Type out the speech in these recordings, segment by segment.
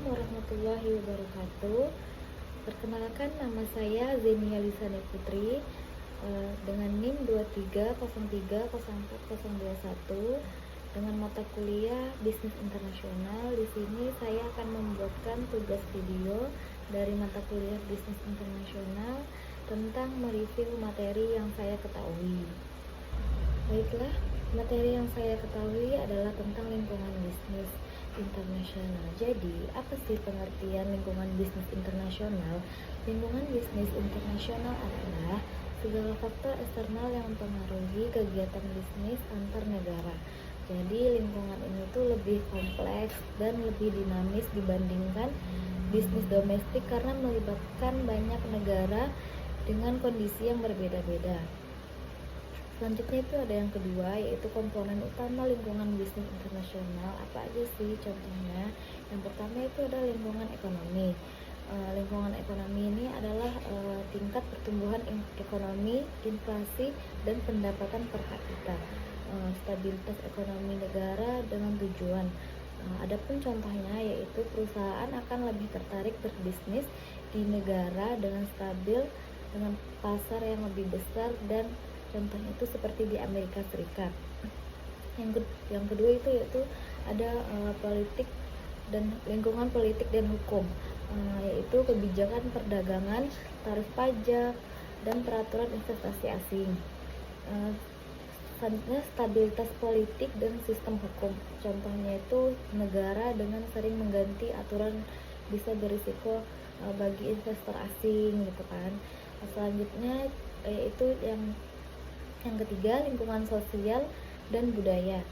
warahmatullahi wabarakatuh. Perkenalkan, nama saya Zenia Lisani Putri dengan NIM 23030421 dengan mata kuliah Bisnis Internasional. Di sini saya akan membuatkan tugas video dari mata kuliah Bisnis Internasional tentang mereview materi yang saya ketahui. Baiklah, materi yang saya ketahui adalah tentang lingkungan bisnis internasional. Jadi, apa sih pengertian lingkungan bisnis internasional? Lingkungan bisnis internasional adalah segala faktor eksternal yang mempengaruhi kegiatan bisnis antar negara. Jadi, lingkungan ini tuh lebih kompleks dan lebih dinamis dibandingkan bisnis domestik karena melibatkan banyak negara dengan kondisi yang berbeda-beda. Selanjutnya itu ada yang kedua, yaitu komponen utama lingkungan bisnis internasional. Apa aja sih contohnya? Yang pertama itu ada lingkungan ekonomi. Lingkungan ekonomi ini adalah tingkat pertumbuhan ekonomi, inflasi, dan pendapatan per kapita. Stabilitas ekonomi negara dengan tujuan. Adapun contohnya yaitu perusahaan akan lebih tertarik berbisnis di negara dengan stabil, dengan pasar yang lebih besar, dan contohnya itu seperti di Amerika Serikat. Yang kedua itu yaitu ada politik dan lingkungan politik dan hukum, yaitu kebijakan perdagangan, tarif pajak, dan peraturan investasi asing. Selanjutnya stabilitas politik dan sistem hukum. Contohnya itu negara dengan sering mengganti aturan bisa berisiko bagi investor asing gitu kan. Selanjutnya yaitu yang ketiga, lingkungan sosial dan budaya,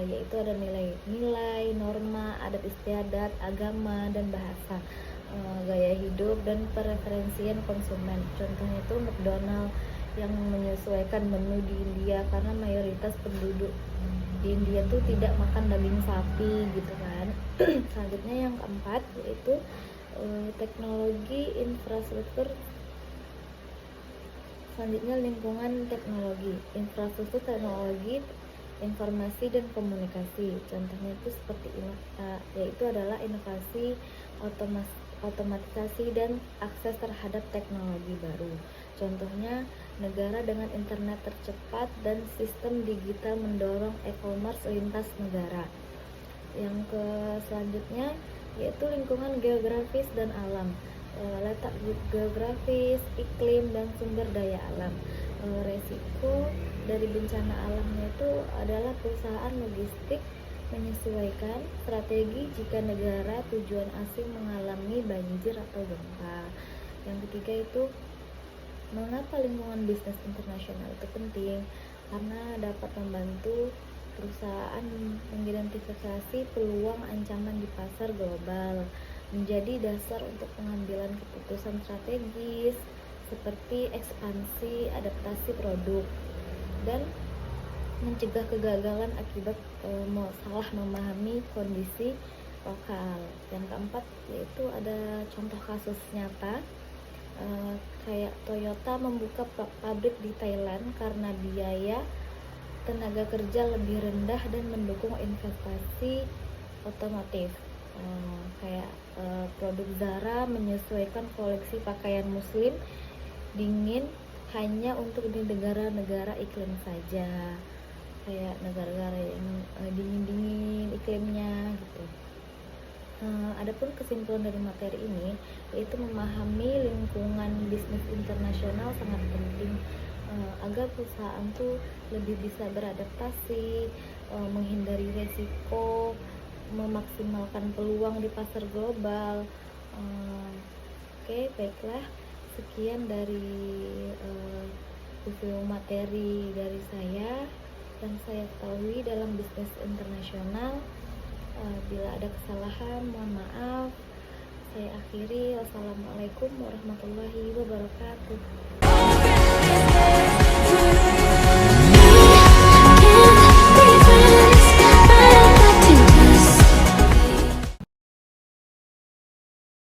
yaitu ada nilai-nilai, norma, adat istiadat, agama, dan bahasa, gaya hidup, dan preferensian konsumen. Contohnya itu McDonald yang menyesuaikan menu di India karena mayoritas penduduk di India tuh tidak makan daging sapi gitu kan. Selanjutnya yang keempat yaitu teknologi infrastruktur. Selanjutnya lingkungan teknologi, infrastruktur teknologi, informasi dan komunikasi. Contohnya itu seperti yaitu adalah inovasi, otomatisasi dan akses terhadap teknologi baru. Contohnya negara dengan internet tercepat dan sistem digital mendorong e-commerce lintas negara. Yang selanjutnya yaitu lingkungan geografis dan alam. Letak geografis, iklim, dan sumber daya alam. Resiko dari bencana alamnya itu adalah perusahaan logistik menyesuaikan strategi jika negara tujuan asing mengalami banjir atau gempa. Yang ketiga itu mengapa lingkungan bisnis internasional itu penting? Karena dapat membantu perusahaan mengidentifikasi peluang ancaman di pasar global, menjadi dasar untuk pengambilan keputusan strategis seperti ekspansi, adaptasi produk, dan mencegah kegagalan akibat salah memahami kondisi lokal. Yang keempat yaitu ada contoh kasus nyata, kayak Toyota membuka pabrik di Thailand karena biaya tenaga kerja lebih rendah dan mendukung investasi otomotif. Kayak produk Zara menyesuaikan koleksi pakaian muslim dingin hanya untuk di negara-negara iklim saja, kayak negara-negara yang dingin-dingin iklimnya gitu. Adapun kesimpulan dari materi ini yaitu memahami lingkungan bisnis internasional sangat penting agar perusahaan tuh lebih bisa beradaptasi, menghindari resiko, memaksimalkan peluang di pasar global. Oke, baiklah, sekian dari review materi dari saya yang saya ketahui dalam bisnis internasional. Bila ada kesalahan, mohon maaf. Saya akhiri. Wassalamualaikum warahmatullahi wabarakatuh.